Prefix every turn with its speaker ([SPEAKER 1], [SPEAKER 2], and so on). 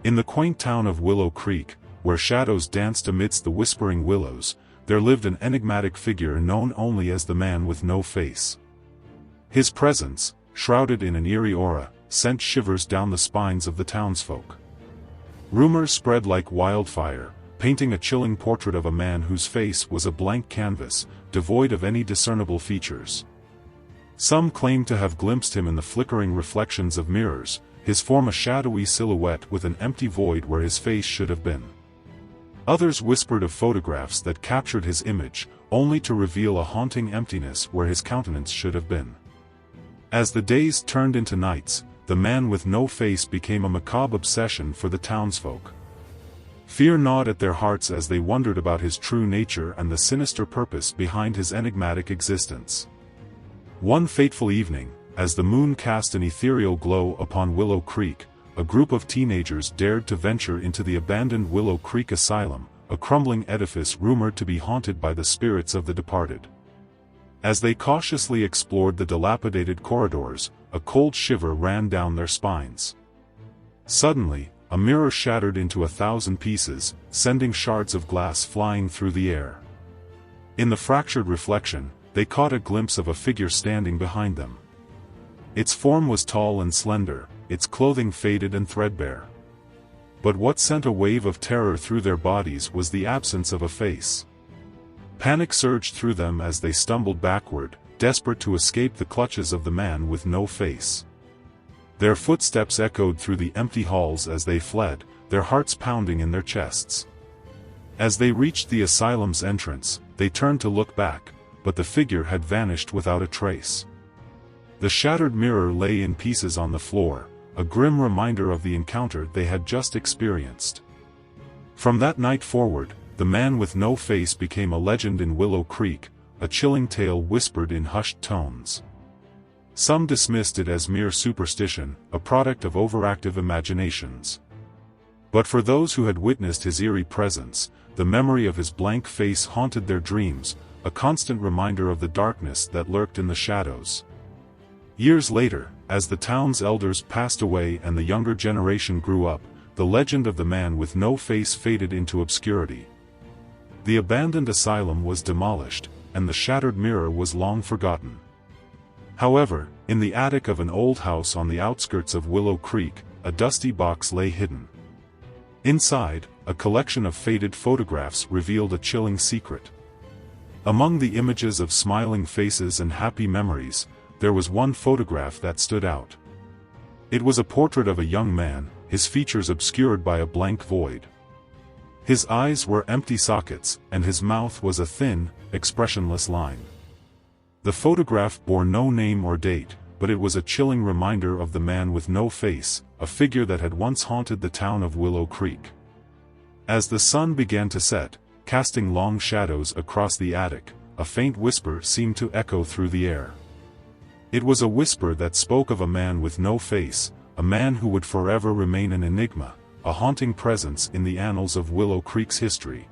[SPEAKER 1] In the quaint town of Willow Creek, where shadows danced amidst the whispering willows, there lived an enigmatic figure known only as the man with no face. His presence, shrouded in an eerie aura, sent shivers down the spines of the townsfolk. Rumors spread like wildfire, painting a chilling portrait of a man whose face was a blank canvas, devoid of any discernible features. Some claimed to have glimpsed him in the flickering reflections of mirrors, his form a shadowy silhouette with an empty void where his face should have been. Others whispered of photographs that captured his image, only to reveal a haunting emptiness where his countenance should have been. As the days turned into nights, the man with no face became a macabre obsession for the townsfolk. Fear gnawed at their hearts as they wondered about his true nature and the sinister purpose behind his enigmatic existence. One fateful evening, as the moon cast an ethereal glow upon Willow Creek, a group of teenagers dared to venture into the abandoned Willow Creek Asylum, a crumbling edifice rumored to be haunted by the spirits of the departed. As they cautiously explored the dilapidated corridors, a cold shiver ran down their spines. Suddenly, a mirror shattered into 1,000 pieces, sending shards of glass flying through the air. In the fractured reflection, they caught a glimpse of a figure standing behind them. Its form was tall and slender, its clothing faded and threadbare. But what sent a wave of terror through their bodies was the absence of a face. Panic surged through them as they stumbled backward, desperate to escape the clutches of the man with no face. Their footsteps echoed through the empty halls as they fled, their hearts pounding in their chests. As they reached the asylum's entrance, they turned to look back, but the figure had vanished without a trace. The shattered mirror lay in pieces on the floor, a grim reminder of the encounter they had just experienced. From that night forward, the man with no face became a legend in Willow Creek, a chilling tale whispered in hushed tones. Some dismissed it as mere superstition, a product of overactive imaginations. But for those who had witnessed his eerie presence, the memory of his blank face haunted their dreams, a constant reminder of the darkness that lurked in the shadows. Years later, as the town's elders passed away and the younger generation grew up, the legend of the man with no face faded into obscurity. The abandoned asylum was demolished, and the shattered mirror was long forgotten. However, in the attic of an old house on the outskirts of Willow Creek, a dusty box lay hidden. Inside, a collection of faded photographs revealed a chilling secret. Among the images of smiling faces and happy memories, there was one photograph that stood out. It was a portrait of a young man, his features obscured by a blank void. His eyes were empty sockets, and his mouth was a thin, expressionless line. The photograph bore no name or date, but it was a chilling reminder of the man with no face, a figure that had once haunted the town of Willow Creek. As the sun began to set, casting long shadows across the attic, a faint whisper seemed to echo through the air. It was a whisper that spoke of a man with no face, a man who would forever remain an enigma, a haunting presence in the annals of Willow Creek's history.